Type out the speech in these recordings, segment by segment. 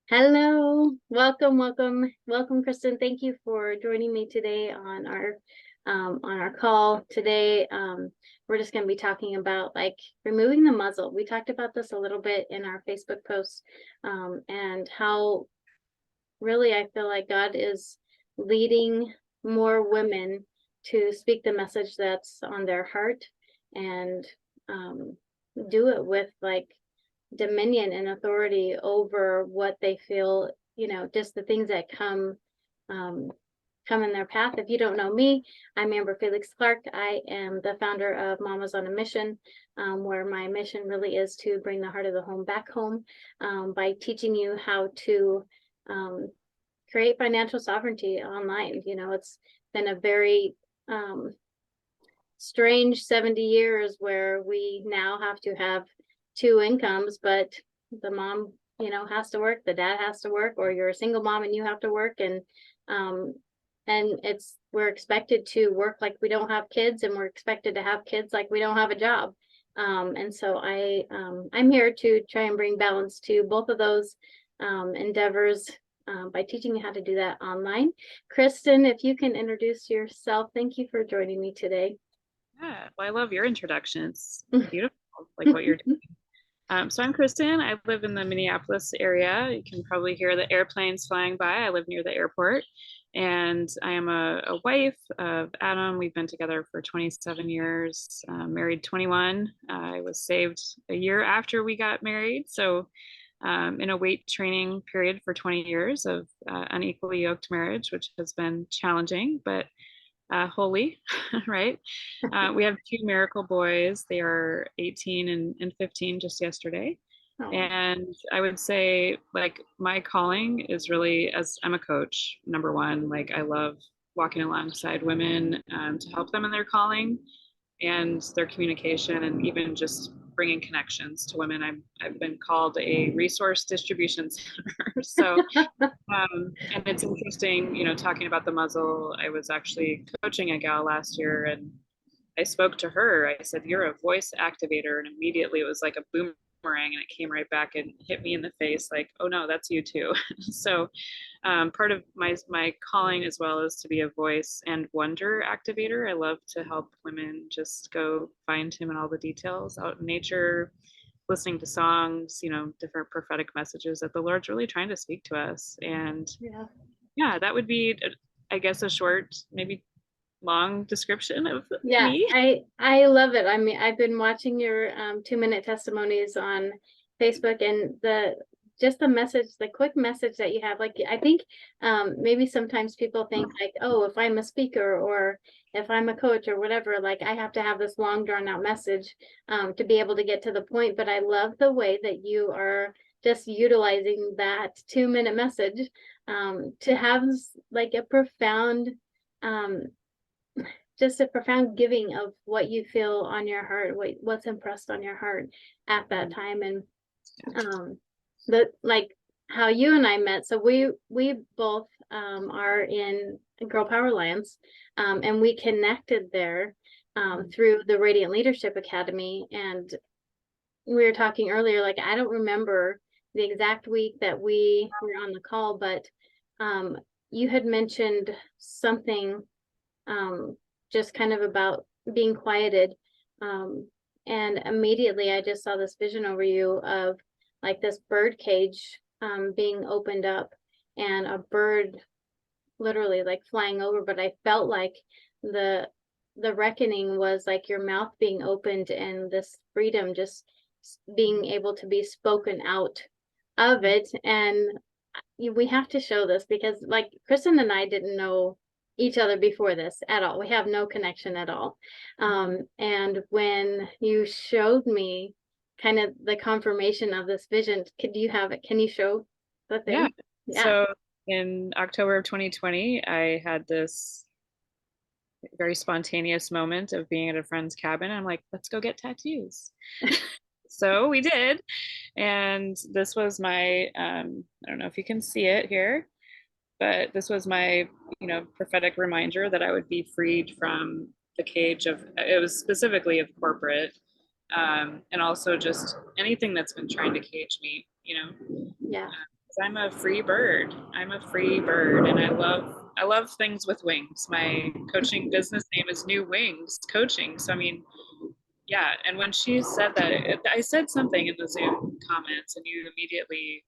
Hello, welcome, Kristen. Thank you for joining me today on our call today. We're just going to be talking about like removing the muzzle. We talked about this a little bit in our Facebook post, and how really I feel like God is leading more women to speak the message that's on their heart and do it with like dominion and authority over what they feel, just the things that come in their path. If you don't know me, I'm Amber Felix-Clark. I am the founder of Mamas on a Mission, where my mission really is to bring the heart of the home back home, by teaching you how to create financial sovereignty online. It's been a very strange 70 years where we now have to have two incomes, but the mom, has to work, the dad has to work, or you're a single mom and you have to work. And we're expected to work like we don't have kids, and we're expected to have kids like we don't have a job. And so I'm here to try and bring balance to both of those endeavors, by teaching you how to do that online. Kristen, if you can introduce yourself. Thank you for joining me today. Yeah, well, I love your introduction. It's beautiful, like what you're doing. So I'm Kristen. I live in the Minneapolis area. You can probably hear the airplanes flying by. I live near the airport, and I am a wife of Adam. We've been together for 27 years, married 21. I was saved a year after we got married. So in a weight training period for 20 years of unequally yoked marriage, which has been challenging, but holy, right? We have two miracle boys. They are 18 and 15 just yesterday. Oh, And I would say, like, my calling is really, as I'm a coach, number one, like, I love walking alongside women to help them in their calling and their communication, and even just bringing connections to women. I've been called a resource distribution center. So and it's interesting, talking about the muzzle. I was actually coaching a gal last year, and I spoke to her. I said, "You're a voice activator." And immediately it was like a boomerang, and it came right back and hit me in the face like, "Oh no, that's you too." So part of my calling as well is to be a voice and wonder activator. I love to help women just go find him in all the details out in nature, listening to songs, different prophetic messages that the Lord's really trying to speak to us. And yeah. yeah, that would be, I guess, a short, maybe long description of Yeah, me. I love it. I mean, I've been watching your 2-minute testimonies on Facebook, and the message, the quick message that you have. Like, I think maybe sometimes people think like, oh, if I'm a speaker or if I'm a coach or whatever, like I have to have this long drawn out message to be able to get to the point. But I love the way that you are just utilizing that 2-minute message to have like a profound um just a profound giving of what you feel on your heart, what's impressed on your heart at that time. And the like how you and I met. So we both are in Girl Power Alliance, and we connected there through the Radiant Leadership Academy. And we were talking earlier, like I don't remember the exact week that we were on the call, but you had mentioned something, just kind of about being quieted. Um, and immediately I just saw this vision over you of like this bird cage being opened up, and a bird literally like flying over. But I felt like the the reckoning was like your mouth being opened, and this freedom just being able to be spoken out of it. And we have to show this because like Kristen and I didn't know each other before this at all. We have no connection at all. And when you showed me kind of the confirmation of this vision, could you have it? Can you show the Yeah. thing? Yeah. So in October of 2020, I had this very spontaneous moment of being at a friend's cabin. I'm like, let's go get tattoos. So we did. And this was my, I don't know if you can see it here, but this was my, prophetic reminder that I would be freed from the cage of, it was specifically of corporate, and also just anything that's been trying to cage me. Yeah. I'm a free bird. I'm a free bird, and I love things with wings. My coaching business name is New Wings Coaching. So I mean, yeah. And when she said that, I said something in the Zoom comments, and you immediately,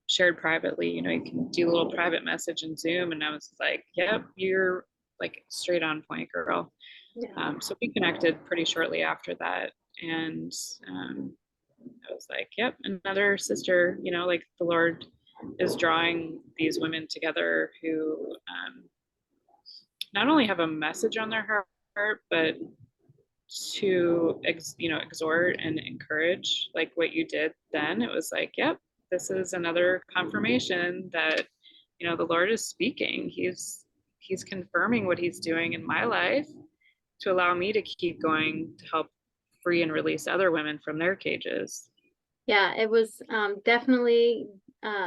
shared privately. You can do a little private message in Zoom, and I was like, "Yep, you're like straight on point, girl." Yeah. So we connected pretty shortly after that, and I was like, "Yep, another sister." Like the Lord is drawing these women together who not only have a message on their heart, but to exhort and encourage, like what you did then. It was like, yep, this is another confirmation that the Lord is speaking. He's confirming what he's doing in my life to allow me to keep going to help free and release other women from their cages. Yeah, it was definitely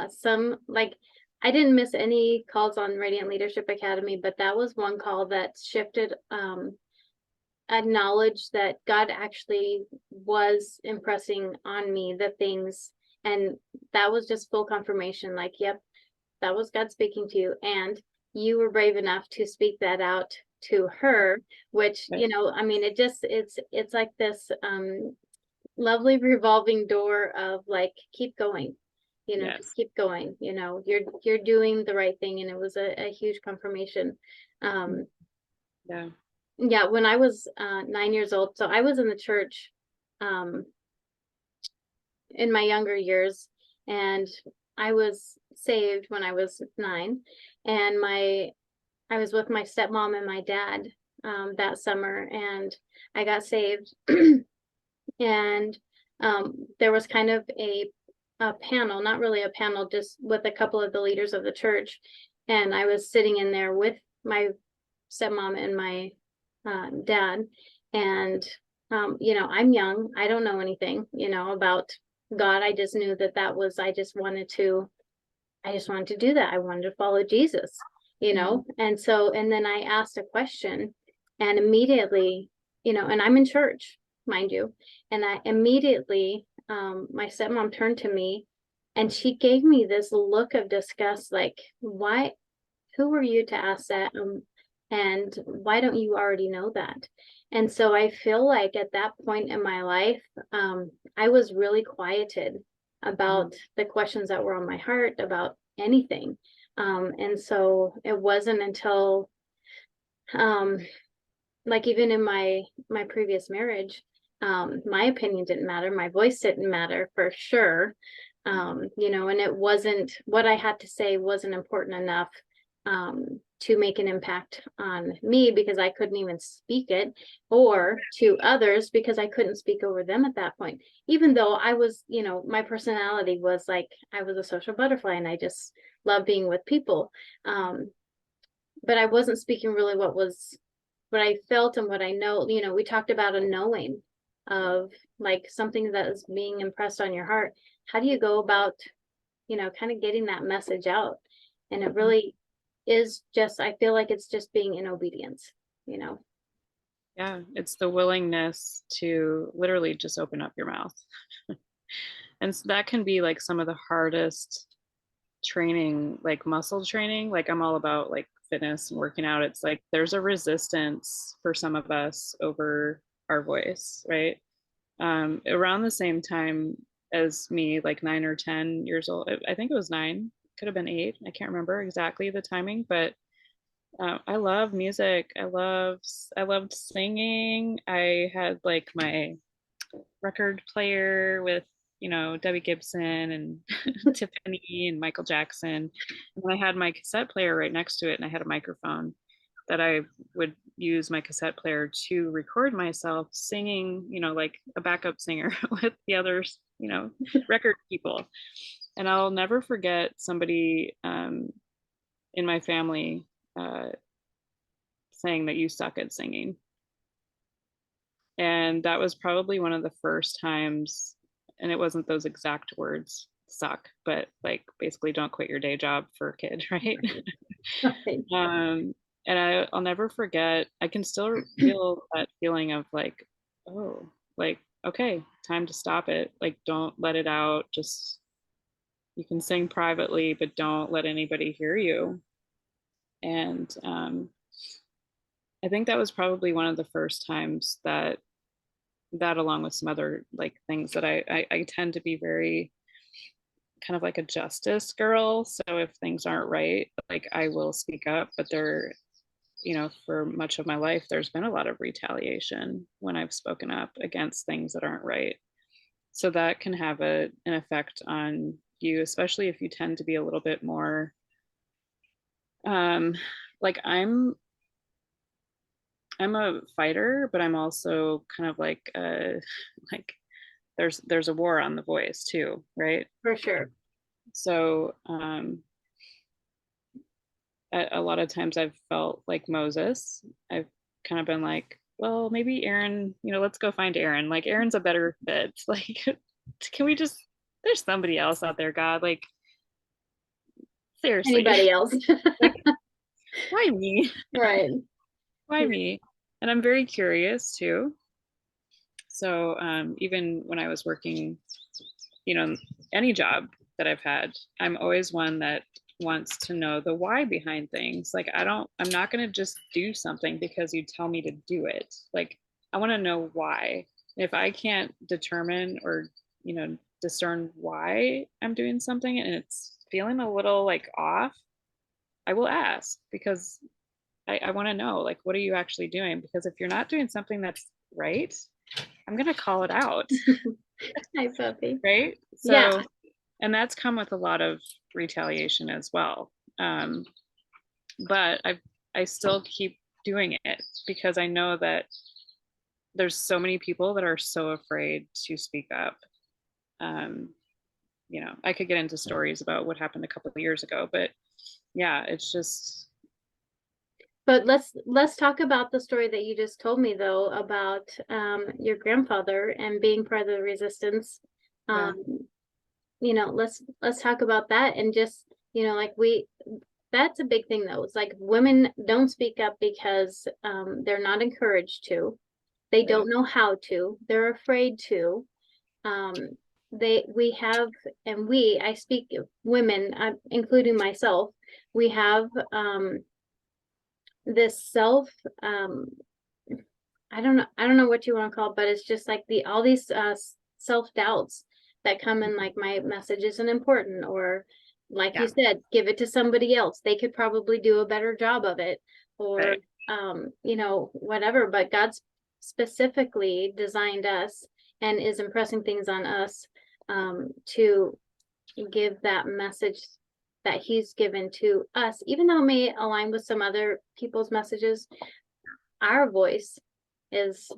some, like, I didn't miss any calls on Radiant Leadership Academy, but that was one call that shifted, acknowledged that God actually was impressing on me the things, and that was just full confirmation, like, yep, that was God speaking to you, and you were brave enough to speak that out to her, which, Right. I mean, it's like this lovely revolving door of like, keep going, just Yes. keep going, you're doing the right thing. And it was a huge confirmation. Yeah. Yeah, when I was 9 years old, so I was in the church um in my younger years, and I was saved when I was 9, and I was with my stepmom and my dad that summer, and I got saved. And there was kind of a panel, not really a panel, just with a couple of the leaders of the church, and I was sitting in there with my stepmom and my dad, and I'm young, I don't know anything about God. I just knew that was, I just wanted to do that. I wanted to follow Jesus, and so, and then I asked a question, and immediately, and I'm in church, mind you, and I immediately, my stepmom turned to me, and she gave me this look of disgust, like, why, who are you to ask that? And why don't you already know that? And so I feel like at that point in my life, I was really quieted about the questions that were on my heart about anything. And so it wasn't until, um, like, even in my previous marriage, my opinion didn't matter, my voice didn't matter for sure. And it wasn't, what I had to say wasn't important enough to make an impact on me, because I couldn't even speak it, or to others because I couldn't speak over them at that point. Even though I was, my personality was like, I was a social butterfly and I just love being with people. But I wasn't speaking really what I felt and what I know. We talked about a knowing of, like, something that is being impressed on your heart. How do you go about, kind of getting that message out? And it really is just, I feel like it's just being in obedience, Yeah, it's the willingness to literally just open up your mouth. And so that can be like some of the hardest training, like muscle training. Like I'm all about like fitness and working out. It's like there's a resistance for some of us over our voice, right? Around the same time as me, like 9 or 10 years old. I think it was 9, could have been 8. I can't remember exactly the timing, but I love music. I loved singing. I had like my record player with Debbie Gibson and Tiffany and Michael Jackson, and I had my cassette player right next to it, and I had a microphone that I would use my cassette player to record myself singing, like a backup singer with the others, record people. And I'll never forget somebody in my family uh, saying that you suck at singing. And that was probably one of the first times, and it wasn't those exact words, suck, but like basically don't quit your day job for a kid, right? um, and I'll never forget, I can still feel that feeling of like, oh, like, okay, time to stop it. Like, don't let it out. Just You can sing privately, but don't let anybody hear you. And I think that was probably one of the first times that along with some other like things that I tend to be very kind of like a justice girl. So if things aren't right, like I will speak up, but there, for much of my life, there's been a lot of retaliation when I've spoken up against things that aren't right. So that can have an effect on you, especially if you tend to be a little bit more like I'm a fighter, but I'm also kind of like like there's a war on the voice too, right? For sure. So a lot of times I've felt like Moses. I've kind of been like, well, maybe Aaron, let's go find Aaron. Like Aaron's a better fit. Like, can we just, there's somebody else out there, God. Like, seriously. Anybody else? Like, why me? Right. Why me? And I'm very curious too. So even when I was working, any job that I've had, I'm always one that wants to know the why behind things. Like I'm not going to just do something because you tell me to do it. Like I want to know why. If I can't determine or, discern why I'm doing something and it's feeling a little like off, I will ask because I want to know, like, what are you actually doing? Because if you're not doing something that's right, I'm going to call it out. Hi, puppy. Right. So, Yeah. and that's come with a lot of retaliation as well. But I still keep doing it because I know that there's so many people that are so afraid to speak up. I could get into stories about what happened a couple of years ago, but yeah, it's just. But let's talk about the story that you just told me though about your grandfather and being part of the resistance. Yeah. Let's talk about that and just like that's a big thing though. It's like women don't speak up because they're not encouraged to. They Right. don't know how to. They're afraid to. We have, and I speak women, including myself, we have this self I don't know what you want to call it, but it's just like all these self-doubts that come in, like my message isn't important, or like Yeah. you said, give it to somebody else, they could probably do a better job of it, or right. whatever. But God's specifically designed us and is impressing things on us to give that message that he's given to us, even though it may align with some other people's messages. Our voice is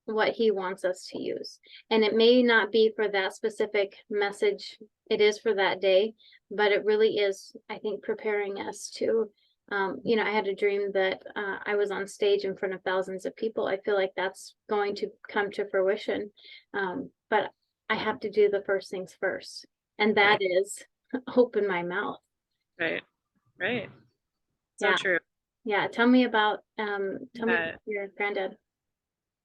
what he wants us to use, and it may not be for that specific message, it is for that day, but it really is, I think, preparing us to I had a dream that I was on stage in front of thousands of people. I feel like that's going to come to fruition, but I have to do the first things first, and that is open my mouth. Right. So Yeah. true. Yeah, tell me about your granddad.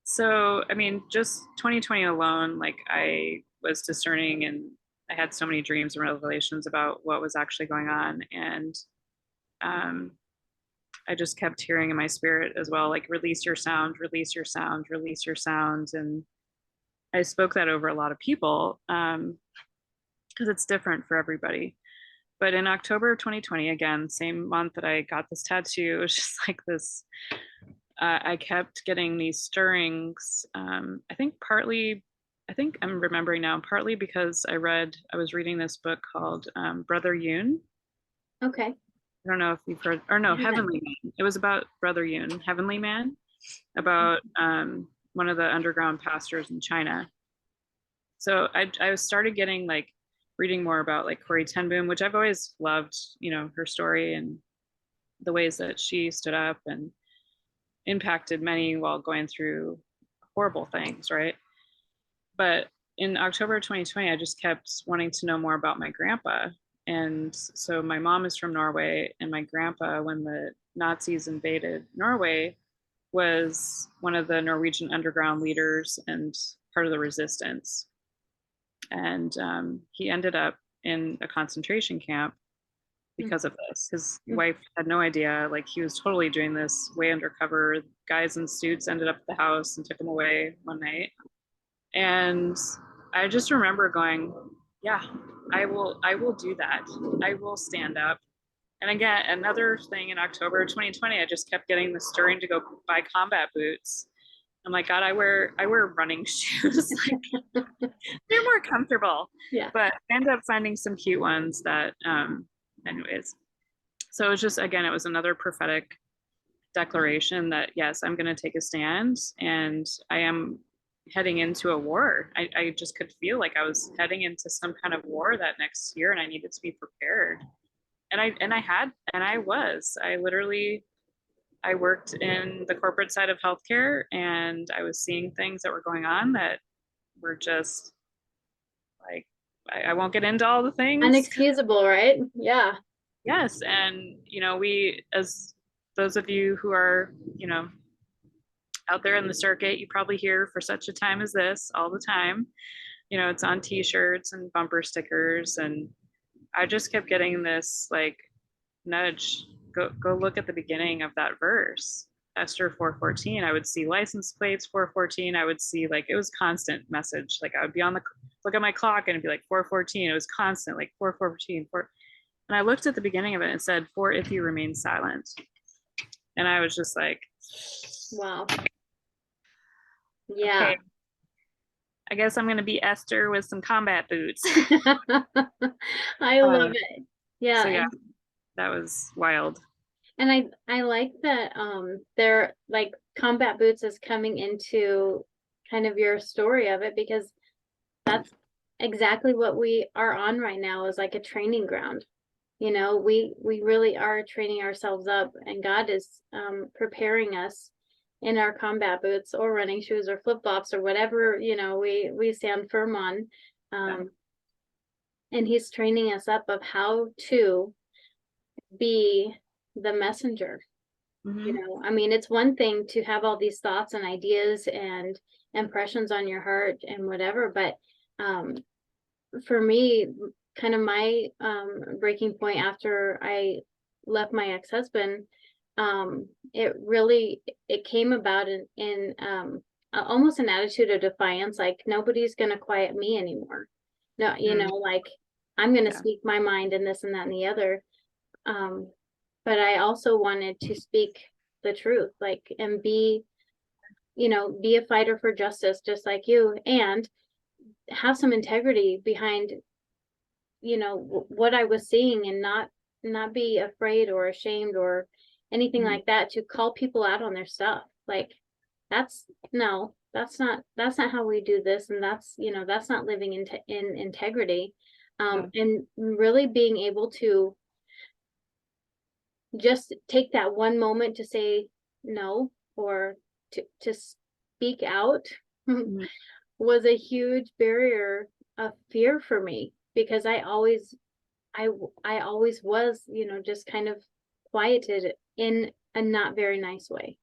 So, I mean, just 2020 alone, like I was discerning and I had so many dreams and revelations about what was actually going on. And um, I just kept hearing in my spirit as well, like, release your sound, release your sound, release your sound. And I spoke that over a lot of people because it's different for everybody. But in October of 2020, again, same month that I got this tattoo, it was just like this. I kept getting these stirrings. I think I'm remembering now, partly because I was reading this book called Brother Yoon. Okay. I don't know if you've heard, or no, Yeah. Heavenly Man. It was about Brother Yoon, Heavenly Man, about one of the underground pastors in China. So I started getting like reading more about like Corrie Ten Boom, which I've always loved, her story and the ways that she stood up and impacted many while going through horrible things, right? But in October 2020, I just kept wanting to know more about my grandpa. And so my mom is from Norway, and my grandpa, when the Nazis invaded Norway, was one of the Norwegian underground leaders and part of the resistance. And he ended up in a concentration camp because of this. His Mm. wife had no idea. Like, he was totally doing this way undercover. Guys in suits ended up at the house and took him away one night. And I just remember going, yeah, I will do that. I will stand up. And again, another thing in October 2020, I just kept getting the stirring to go buy combat boots. I'm like, God, I wear running shoes. Like, they're more comfortable. Yeah. But I ended up finding some cute ones that anyways. So it was just, again, it was another prophetic declaration that yes, I'm gonna take a stand, and I am heading into a war. I just could feel like I was heading into some kind of war that next year, and I needed to be prepared. I literally, I worked in the corporate side of healthcare, and I was seeing things that were going on that were just like, I won't get into all the things. Unexcusable, right? Yeah. Yes. And, we, as those of you who are, out there in the circuit, you probably hear for such a time as this all the time. It's on t-shirts and bumper stickers. And I just kept getting this like nudge. Go look at the beginning of that verse. Esther 4:14. I would see license plates 4:14. I would see, like, it was constant message. Like, I would be on the look at my clock and it'd be like 4:14. It was constant, like 4:14. And I looked at the beginning of it and it said, "For if you remain silent." And I was just like, Wow. Yeah. okay, I guess I'm gonna be Esther with some combat boots. I love it. Yeah. So yeah, that was wild. And I like that they're like combat boots is coming into kind of your story of it, because that's exactly what we are on right now, is like a training ground. We really are training ourselves up, and God is preparing us in our combat boots or running shoes or flip-flops or whatever, we stand firm on. And he's training us up of how to be the messenger. I mean, it's one thing to have all these thoughts and ideas and impressions on your heart and whatever, but for me, kind of my breaking point after I left my ex-husband, it came about in almost an attitude of defiance, like nobody's gonna quiet me anymore. No, like I'm gonna speak my mind and this and that and the other. But I also wanted to speak the truth, like, and be a fighter for justice, just like you, and have some integrity behind, what I was seeing, and not be afraid or ashamed or anything like that, to call people out on their stuff. Like, that's not how we do this. And that's not living in integrity. And really being able to just take that one moment to say no, or to speak out was a huge barrier of fear for me, because I always was, just kind of quieted in a not very nice way.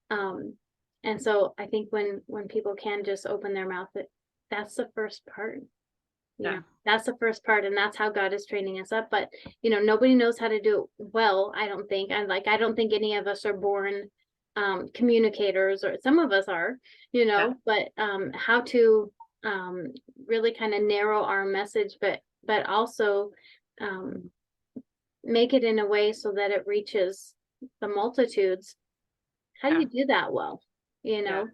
And so I think when people can just open their mouth, that's the first part. That's the first part, and that's how God is training us up. But nobody knows how to do it well, I don't think. And like, I don't think any of us are born communicators, or some of us are, but how to really kind of narrow our message, but also make it in a way so that it reaches the multitudes. How do you do that well? When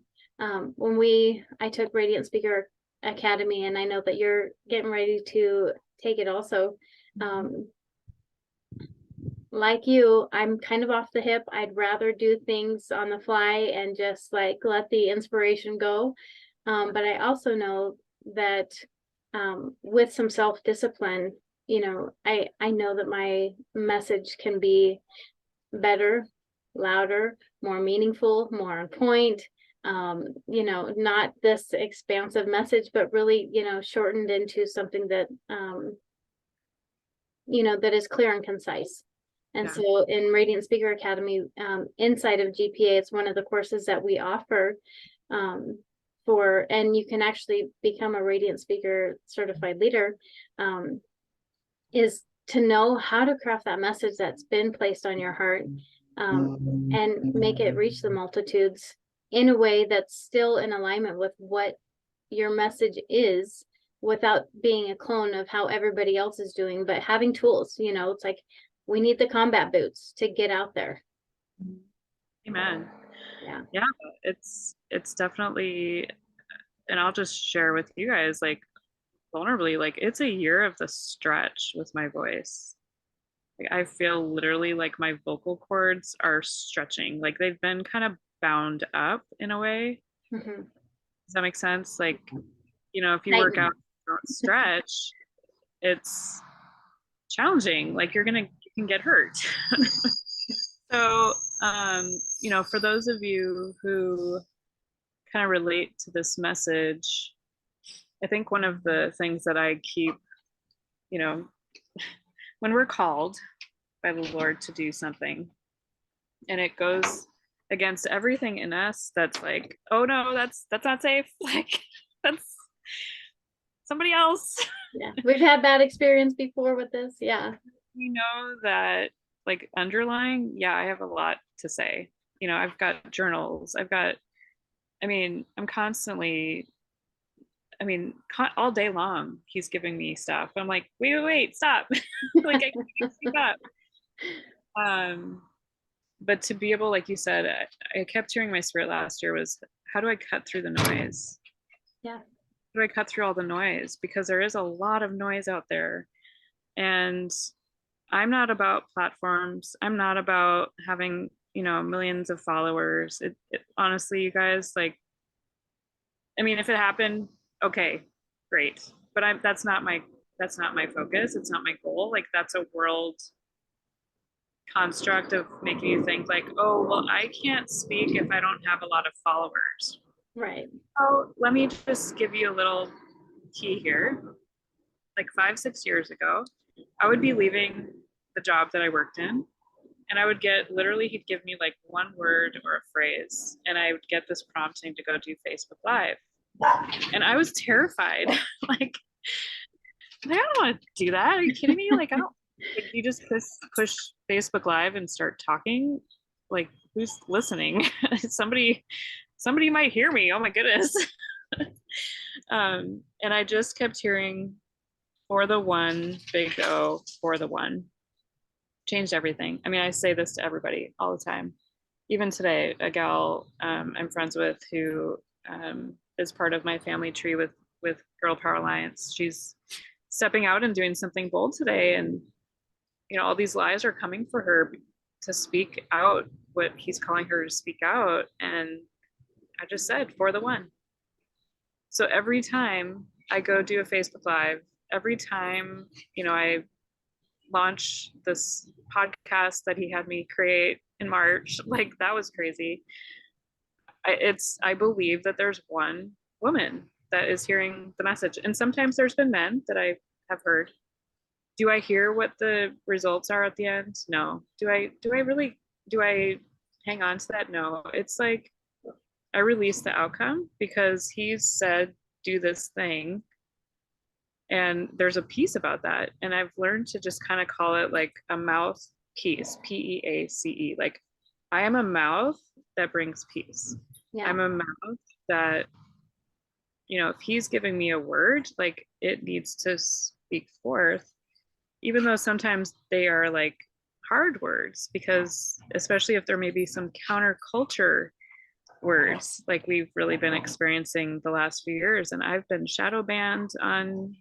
I took Radiant Speaker Academy, and I know that you're getting ready to take it also, like you, I'm kind of off the hip. I'd rather do things on the fly and just like let the inspiration go. But I also know that with some self-discipline, I know that my message can be better, louder, more meaningful, more on point. Not this expansive message, but really, shortened into something that that is clear and concise. And so in Radiant Speaker Academy, inside of GPA, it's one of the courses that we offer and you can actually become a Radiant Speaker certified leader is to know how to craft that message that's been placed on your heart, and make it reach the multitudes in a way that's still in alignment with what your message is, without being a clone of how everybody else is doing, but having tools. It's like we need the combat boots to get out there. Amen. Yeah. Yeah, it's definitely, and I'll just share with you guys, like, vulnerably, like, it's a year of the stretch with my voice. Like, I feel literally like my vocal cords are stretching, like they've been kind of bound up in a way. Mm-hmm. Does that make sense? Like, if you work Tighten. out, don't stretch, it's challenging. Like, you can get hurt. So, for those of you who kind of relate to this message, I think one of the things that I keep, when we're called by the Lord to do something and it goes against everything in us that's like, oh no, that's not safe. Like, that's somebody else. Yeah, we've had that experience before with this. Yeah. We know that, like, underlying, yeah, I have a lot to say. I've got journals. I'm constantly, all day long, he's giving me stuff. I'm like, wait, stop. Like, I can't keep up. But to be able, like you said, I kept hearing my spirit last year was, how do I cut through the noise? Yeah. How do I cut through all the noise? Because there is a lot of noise out there. And I'm not about platforms. I'm not about having, millions of followers. It honestly, you guys, like, if it happened, okay, great. But that's not my focus. It's not my goal. Like, that's a world construct of making you think like, oh, well, I can't speak if I don't have a lot of followers. Right. Oh, let me just give you a little key here. Like 5-6 years ago, I would be leaving the job that I worked in, and I would get, literally, he'd give me like one word or a phrase, and I would get this prompting to go do Facebook Live. And I was terrified. Like, I don't want to do that. Are you kidding me? Like, I don't, like, you just push Facebook Live and start talking. Like, who's listening? somebody might hear me. Oh my goodness. And I just kept hearing, for the one, big O, for the one. Changed everything. I say this to everybody all the time. Even today, a gal I'm friends with who is part of my family tree with Girl Power Alliance, she's stepping out and doing something bold today. And, all these lies are coming for her to speak out what he's calling her to speak out. And I just said, for the one. So every time I go do a Facebook Live, every time, I launch this podcast that he had me create in March, like, that was crazy. I believe that there's one woman that is hearing the message. And sometimes there's been men that I have heard. Do I hear what the results are at the end? No. Do I hang on to that? No. It's like, I release the outcome because he's said, do this thing. And there's a piece about that. And I've learned to just kind of call it like a mouthpiece, Peace. Like, I am a mouth that brings peace. Yeah. I'm a mouth that, if he's giving me a word, like, it needs to speak forth, even though sometimes they are like hard words, because especially if there may be some counterculture words like we've really been experiencing the last few years. And I've been shadow banned on,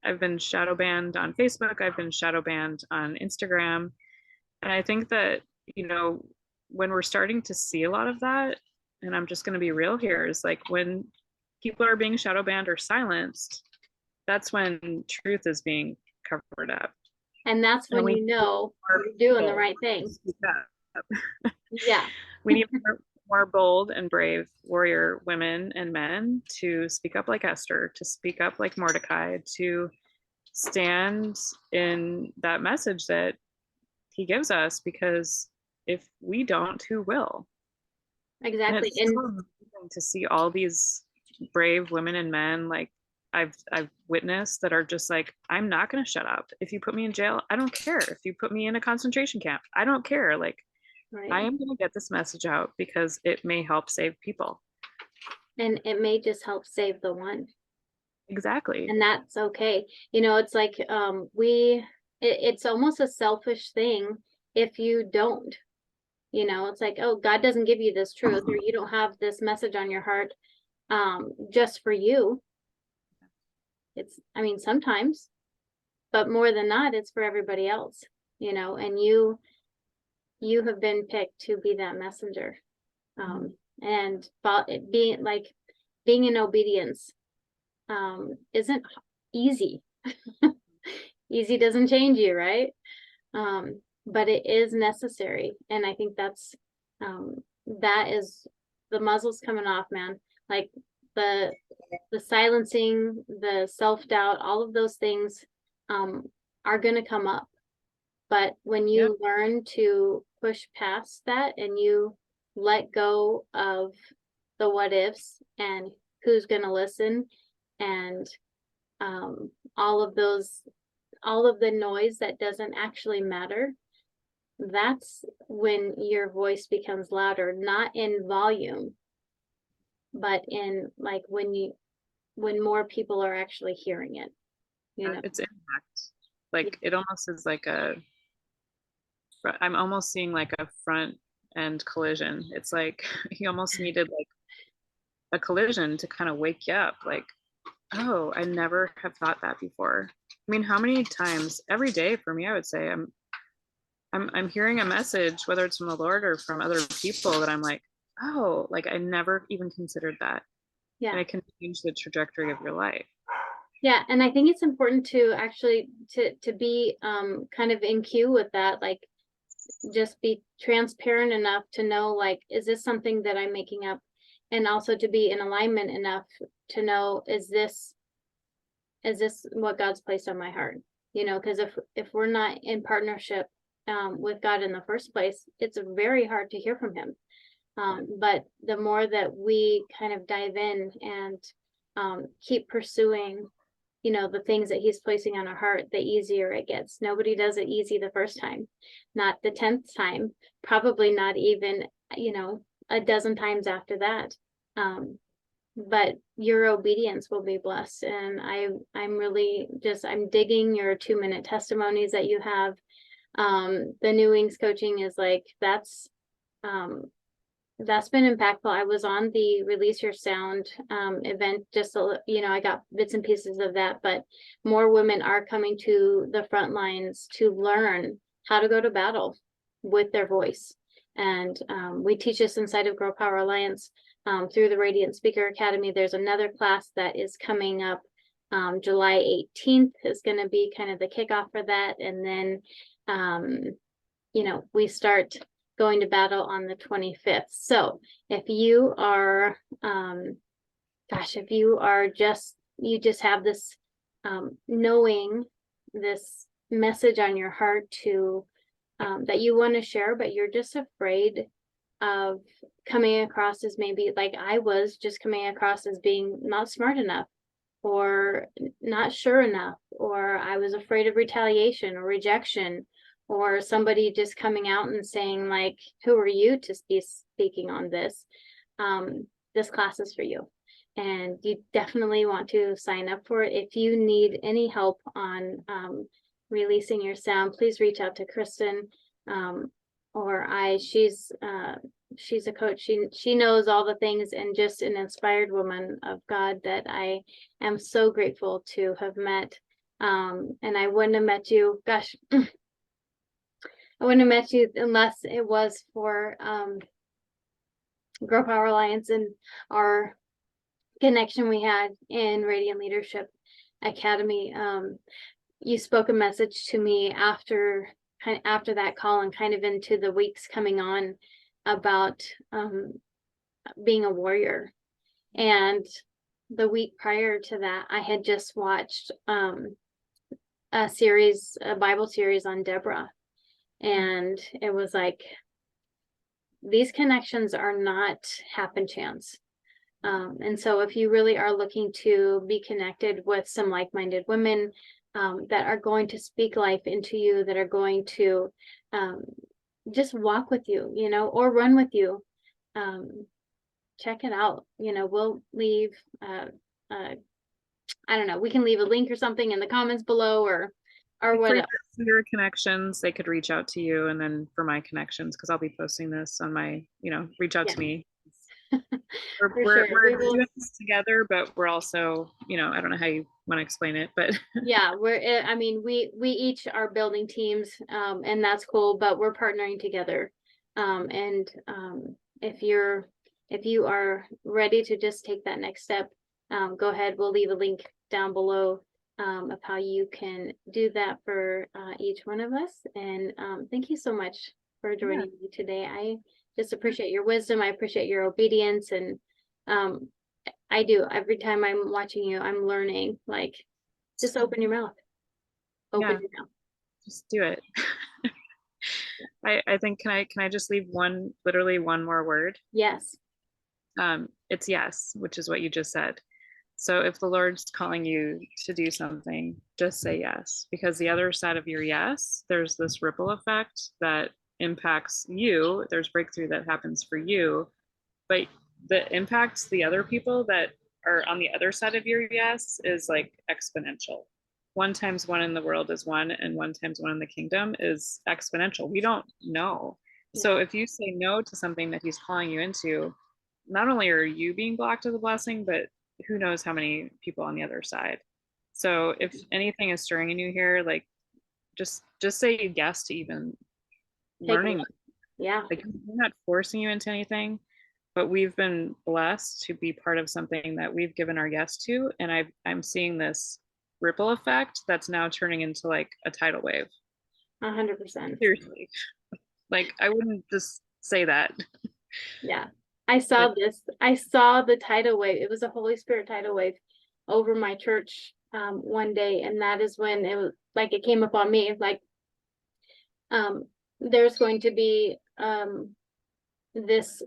I've been shadow banned on Facebook. I've been shadow banned on Instagram. And I think that, when we're starting to see a lot of that, and I'm just going to be real here, is like, when people are being shadow banned or silenced, that's when truth is being covered up. And that's when you're doing the right thing. Yeah. We need more bold and brave warrior women and men to speak up like Esther, to speak up like Mordecai, to stand in that message that he gives us, because if we don't, who will? Exactly. And it's so amazing to see all these brave women and men. Like, I've witnessed that are just like, I'm not going to shut up. If you put me in jail, I don't care. If you put me in a concentration camp, I don't care. Like, Right. I am going to get this message out because it may help save people. And it may just help save the one. Exactly. And that's okay. It's like it's almost a selfish thing if you don't. It's like, oh, God doesn't give you this truth, or you don't have this message on your heart just for you. I mean, sometimes, but more than not, it's for everybody else, and you have been picked to be that messenger. And being in obedience isn't easy. Easy doesn't change you, right? But it is necessary. And I think that is the muzzle's coming off, man. Like the silencing, the self-doubt, all of those things are going to come up. But when you learn to push past that and you let go of the what ifs and who's going to listen and all of the noise that doesn't actually matter, that's when your voice becomes louder, not in volume, but in like when more people are actually hearing it, It's impact. Like it almost is like I'm almost seeing like a front end collision. It's like you almost needed like a collision to kind of wake you up. Like, oh, I never have thought that before. I mean, how many times every day for me, I would say I'm hearing a message, whether it's from the Lord or from other people, that I'm like, oh, like I never even considered that. Yeah. And it can change the trajectory of your life. Yeah. And I think it's important to actually to be kind of in queue with that, like just be transparent enough to know, like, is this something that I'm making up? And also to be in alignment enough to know, is this what God's placed on my heart? Because if we're not in partnership with God in the first place, it's very hard to hear from him. But the more that we kind of dive in and keep pursuing, the things that he's placing on our heart, the easier it gets. Nobody does it easy the first time, not the 10th time, probably not even, a dozen times after that. But your obedience will be blessed. And I'm really I'm digging your 2-minute testimonies that you have. The New Wings coaching is like, that's been impactful. I was on the Release Your Sound event, I got bits and pieces of that, but more women are coming to the front lines to learn how to go to battle with their voice. And we teach this inside of Grow Power Alliance through the Radiant Speaker Academy. There's another class that is coming up. July 18th is going to be kind of the kickoff for that. And then, we start going to battle on the 25th. So if you are, if you just have this knowing this message on your heart to that you want to share, but you're just afraid of coming across as maybe like I was just coming across as being not smart enough or not sure enough, or I was afraid of retaliation or rejection, or somebody just coming out and saying like, who are you to be speaking on this? This class is for you. And you definitely want to sign up for it. If you need any help on releasing your sound, please reach out to Kristen or she's a coach. She knows all the things, and just an inspired woman of God that I am so grateful to have met. And I wouldn't have met you, gosh, I wouldn't have met you unless it was for Grow Power Alliance and our connection we had in Radiant Leadership Academy. You spoke a message to me after that call and kind of into the weeks coming on about being a warrior. And the week prior to that, I had just watched a Bible series on Deborah. And it was like, these connections are not happen chance. And so if you really are looking to be connected with some like-minded women that are going to speak life into you, that are going to just walk with you, or run with you, check it out. We'll leave, I don't know, we can leave a link or something in the comments below, or For whatever. your connections, they could reach out to you, and then for my connections, because I'll be posting this on my, reach out Yeah. to me. For sure. We will. Doing this together, but we're also, I don't know how you want to explain it, but Yeah, I mean, we each are building teams, and that's cool, but we're partnering together. And if you are ready to just take that next step, go ahead. We'll leave a link down below of how you can do that for each one of us. And thank you so much for joining me today. I just appreciate your wisdom. I appreciate your obedience, and I do. Every time I'm watching you, I'm learning. Like, just open your mouth. Open yeah, your mouth. just do it. I think, can I just leave literally one more word? Yes. It's yes, which is what you just said. So if the Lord's calling you to do something, just say yes, because the other side of your yes, there's this ripple effect that impacts you. There's breakthrough that happens for you, but the impacts the other people that are on the other side of your yes is like exponential. 1 times 1 in the world is 1, and 1 times 1 in the kingdom is exponential. We don't know. So if you say no to something that he's calling you into, not only are you being blocked of the blessing, but who knows how many people on the other side. So if anything is stirring in you here, like just say yes to even learning. Yeah. Like, we're not forcing you into anything, but we've been blessed to be part of something that we've given our yes to, and I'm seeing this ripple effect that's now turning into like a tidal wave. 100%. Seriously, like I wouldn't just say that. Yeah. I saw the tidal wave. It was a Holy Spirit tidal wave over my church one day, and that is when it was like it came upon me, like there's going to be this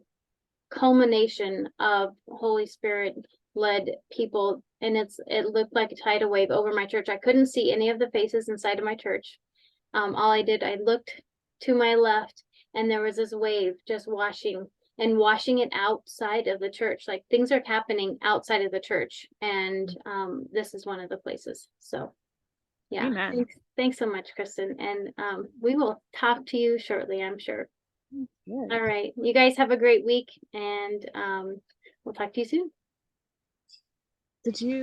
culmination of Holy Spirit led people, and it looked like a tidal wave over my church. I couldn't see any of the faces inside of my church. All I did, I looked to my left, and there was this wave just washing it outside of the church. Like, things are happening outside of the church, and this is one of the places. So yeah. Amen. Thanks so much, Kristen, and we will talk to you shortly, I'm sure. Good. All right, you guys have a great week, and we'll talk to you soon. Did you